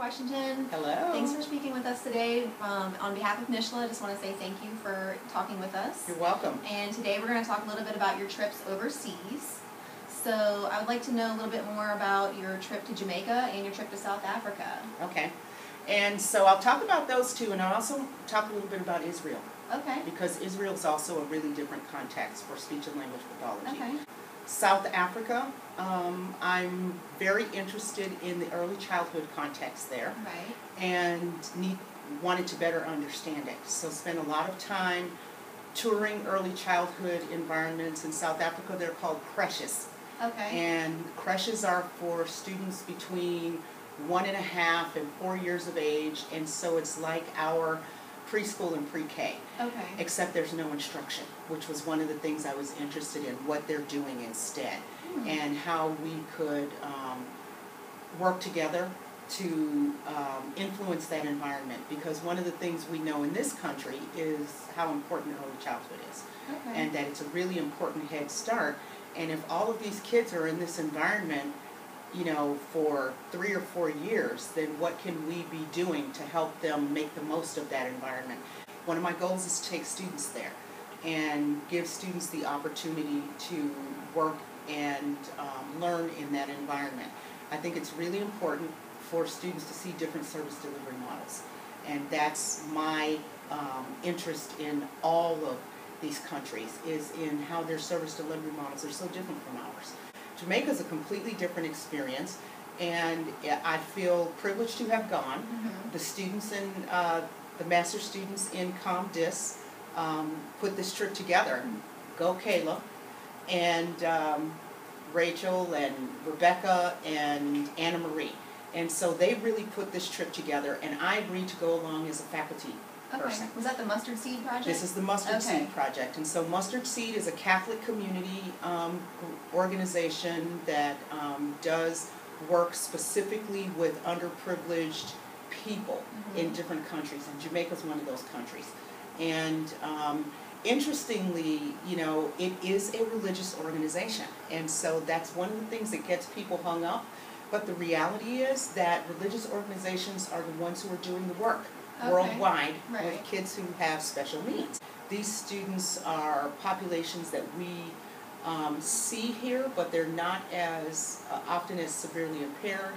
Washington. Hello. Thanks for speaking with us today. On behalf of NSSLHA, I just want to say thank you for talking with us. You're welcome. And today we're going to talk a little bit about your trips overseas. So I would like to know a little bit more about your trip to Jamaica and your trip to South Africa. Okay. And so I'll talk about those two, and I'll also talk a little bit about Israel. Okay. Because Israel is also a really different context for speech and language pathology. Okay. South Africa, I'm very interested in the early childhood context there. Right. And wanted to better understand it. So spent a lot of time touring early childhood environments in South Africa. They're called creches. Okay. And creches are for students between 1.5 and 4 years of age, and so it's like our preschool and pre-K. Okay. Except there's no instruction, which was one of the things I was interested in, what they're doing instead, and how we could work together to influence that environment, because one of the things we know in this country is how important early childhood is, and that it's a really important head start. And if all of these kids are in this environment, you know, for 3 or 4 years, then what can we be doing to help them make the most of that environment? One of my goals is to take students there and give students the opportunity to work and learn in that environment. I think it's really important for students to see different service delivery models, and that's my interest in all of these countries, is in how their service delivery models are so different from ours. Jamaica is a completely different experience, and I feel privileged to have gone. The students in the master students in ComDis put this trip together. Go Kayla, and Rachel and Rebecca and Anna Marie. And so they really put this trip together, and I agreed to go along as a faculty person. Was that the Mustard Seed Project? This is the Mustard Seed Project. And so Mustard Seed is a Catholic community organization that does work specifically with underprivileged people in different countries, and Jamaica is one of those countries. And interestingly, you know, it is a religious organization, and so that's one of the things that gets people hung up. But the reality is that religious organizations are the ones who are doing the work worldwide with kids who have special needs. These students are populations that we see here, but they're not as often as severely impaired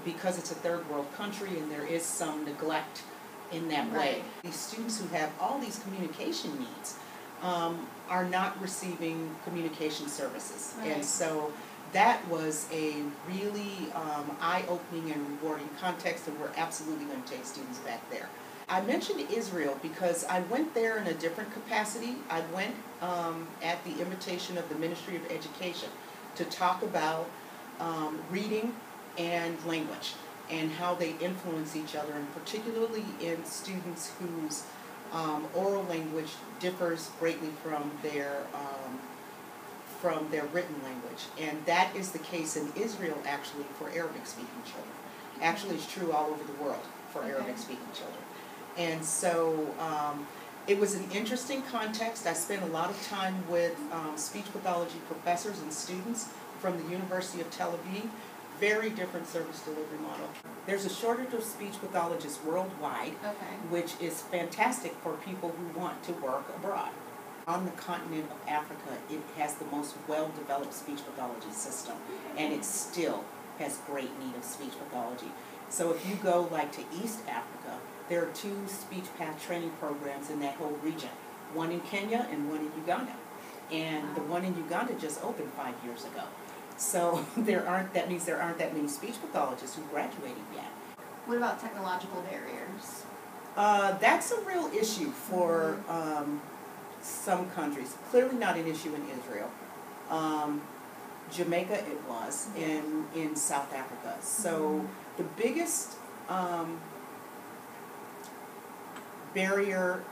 because it's a third world country and there is some neglect in that way. These students who have all these communication needs are not receiving communication services. And so that was a really eye-opening and rewarding context, and we're absolutely going to take students back there. I mentioned Israel because I went there in a different capacity. I went at the invitation of the Ministry of Education to talk about reading and language and how they influence each other, and particularly in students whose oral language differs greatly from their written language. And that is the case in Israel, actually, for Arabic-speaking children. Actually, it's true all over the world for Arabic-speaking children. And so it was an interesting context. I spent a lot of time with speech pathology professors and students from the University of Tel Aviv. Very different service delivery model. There's a shortage of speech pathologists worldwide, which is fantastic for people who want to work abroad. On the continent of Africa, it has the most well-developed speech pathology system, and it still has great need of speech pathology. So if you go like to East Africa, there are 2 speech path training programs in that whole region, one in Kenya and one in Uganda. And the one in Uganda just opened 5 years ago. So that means there aren't that many speech pathologists who graduated yet. What about technological barriers? That's a real issue for some countries. Clearly not an issue in Israel. Jamaica it was, in South Africa. So the biggest barrier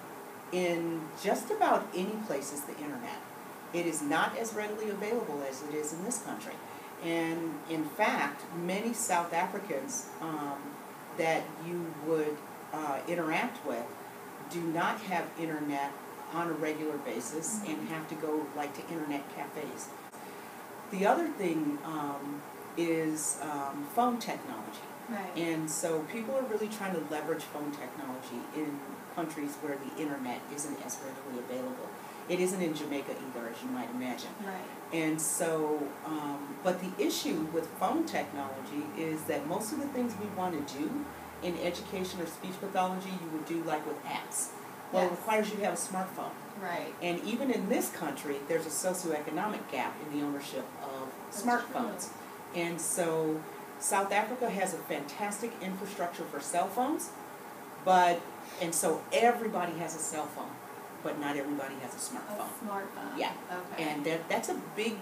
in just about any place is the internet. It is not as readily available as it is in this country. And in fact, many South Africans that you would interact with do not have internet on a regular basis and have to go like to internet cafes. The other thing is phone technology. Right. And so people are really trying to leverage phone technology in countries where the internet isn't as readily available. It isn't in Jamaica either, as you might imagine. Right. And so, but the issue with phone technology is that most of the things we want to do in education or speech pathology, you would do like with apps. Well, Yes. it requires you to have a smartphone. Right. And even in this country, there's a socioeconomic gap in the ownership of That's smartphones. true. And so South Africa has a fantastic infrastructure for cell phones, and so everybody has a cell phone, but not everybody has a smartphone. A smartphone. Yeah. Okay. And that's a big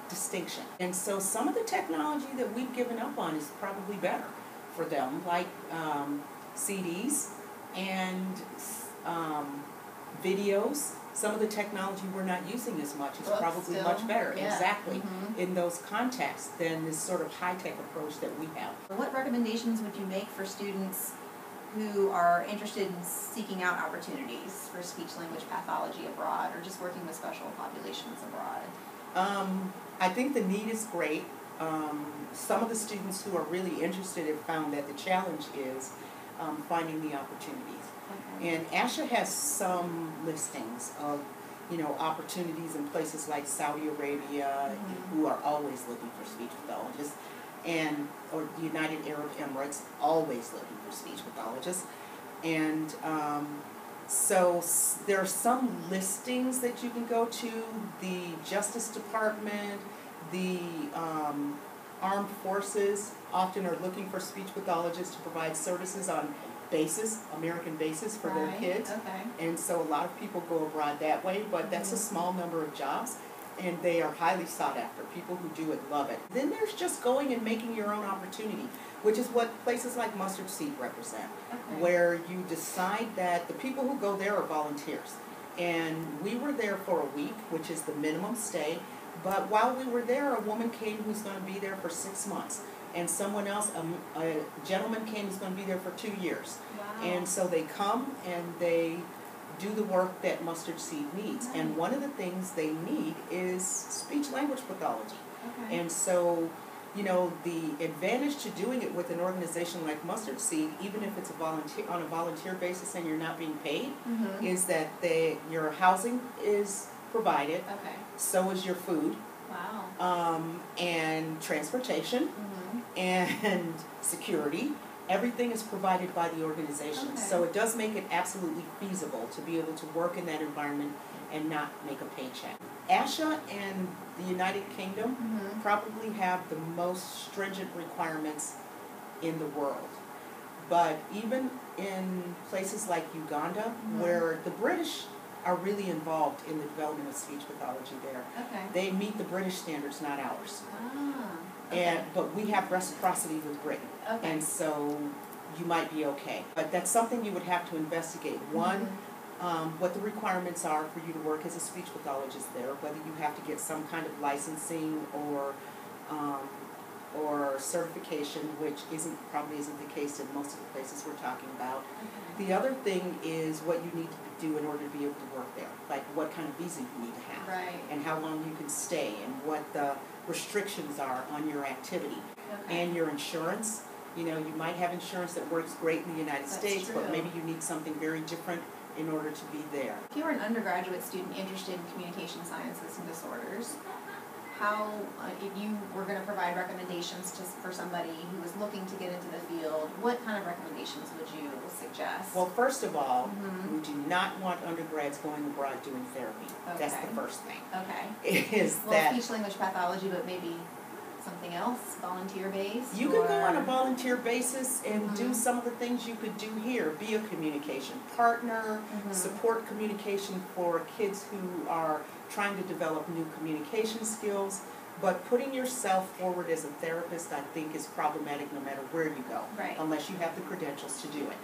distinction. And so some of the technology that we've given up on is probably better for them, like CDs and videos. Some of the technology we're not using as much is Books probably still. much better, Yeah. exactly, Mhm. in those contexts than this sort of high-tech approach that we have. What recommendations would you make for students who are interested in seeking out opportunities for speech-language pathology abroad, or just working with special populations abroad? I think the need is great. Some of the students who are really interested have found that the challenge is finding the opportunities. Okay. And ASHA has some listings of, opportunities in places like Saudi Arabia, who are always looking for speech pathologists, or the United Arab Emirates, always looking for speech pathologists. And so there are some listings that you can go to. The Justice Department, the Armed Forces often are looking for speech pathologists to provide services on American bases for their Right. kids. Okay. And so a lot of people go abroad that way, but that's a small number of jobs, and they are highly sought after. People who do it love it. Then there's just going and making your own opportunity, which is what places like Mustard Seed represent, Okay. where you decide that the people who go there are volunteers. And we were there for a week, which is the minimum stay, but while we were there, a woman came who's going to be there for 6 months. And someone else, a gentleman came who's going to be there for 2 years. Wow. And so they come and they do the work that Mustard Seed needs. Right. And one of the things they need is speech-language pathology. Okay. And so, the advantage to doing it with an organization like Mustard Seed, even if it's on a volunteer basis and you're not being paid, is that your housing is provided, Okay. so is your food, Wow. and transportation, and security. Everything is provided by the organization. Okay. So it does make it absolutely feasible to be able to work in that environment and not make a paycheck. ASHA and the United Kingdom probably have the most stringent requirements in the world. But even in places like Uganda, where the British are really involved in the development of speech pathology there, Okay. they meet the British standards, not ours. Ah. Okay. But we have reciprocity with Britain. Okay. And so you might be okay. But that's something you would have to investigate. One, what the requirements are for you to work as a speech pathologist there, whether you have to get some kind of licensing or certification, which probably isn't the case in most of the places we're talking about. Okay. The other thing is what you need to do in order to be able to work there, like what kind of visa you need to have, Right. and how long you can stay, and what the restrictions are on your activity, Okay. and your insurance. You might have insurance that works great in the United That's States, but true. maybe you need something very different in order to be there. If you were an undergraduate student interested in communication sciences and disorders, how, if you were going to provide recommendations for somebody who was looking to get into the field, what kind of recommendations would you suggest? Well, first of all, we do not want undergrads going abroad doing therapy. That's Okay. the first thing. Okay. Is Well, that speech-language pathology, but maybe something else, volunteer-based? you could go or- on a volunteer basis and do some of the things you could do here. Be a communication partner, support communication for kids who are trying to develop new communication skills. But putting yourself forward as a therapist, I think, is problematic no matter where you go, Right. unless you have the credentials to do it.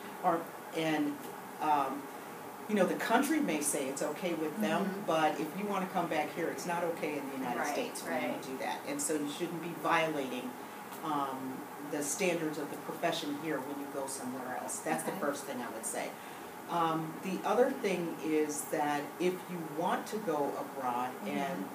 The country may say it's okay with them, but if you want to come back here, it's not okay in the United Right, States when you right. do that. And so you shouldn't be violating the standards of the profession here when you go somewhere else. That's the Okay. first thing I would say. The other thing is that if you want to go abroad and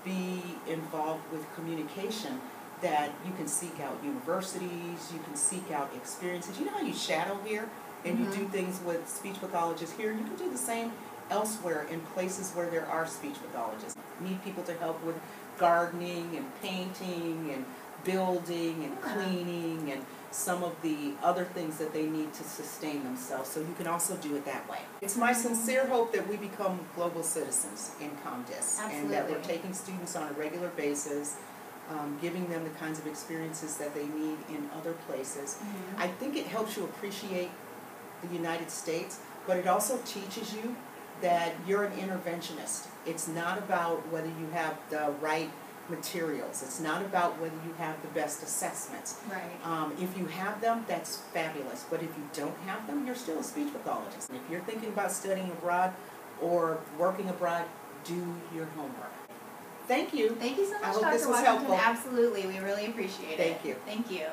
be involved with communication, that you can seek out universities, you can seek out experiences. You know how you shadow here and you do things with speech pathologists here? You can do the same elsewhere in places where there are speech pathologists. Need people to help with gardening and painting and building and cleaning and some of the other things that they need to sustain themselves. So you can also do it that way. It's my sincere hope that we become global citizens in ComDis and that we're taking students on a regular basis, giving them the kinds of experiences that they need in other places. I think it helps you appreciate the United States, but it also teaches you that you're an interventionist. It's not about whether you have the right materials. It's not about whether you have the best assessments. Right. If you have them, that's fabulous. But if you don't have them, you're still a speech pathologist. And if you're thinking about studying abroad or working abroad, do your homework. Thank you. Thank you so much, I hope Dr. this was Washington. helpful. Absolutely. We really appreciate it. Thank you. Thank you.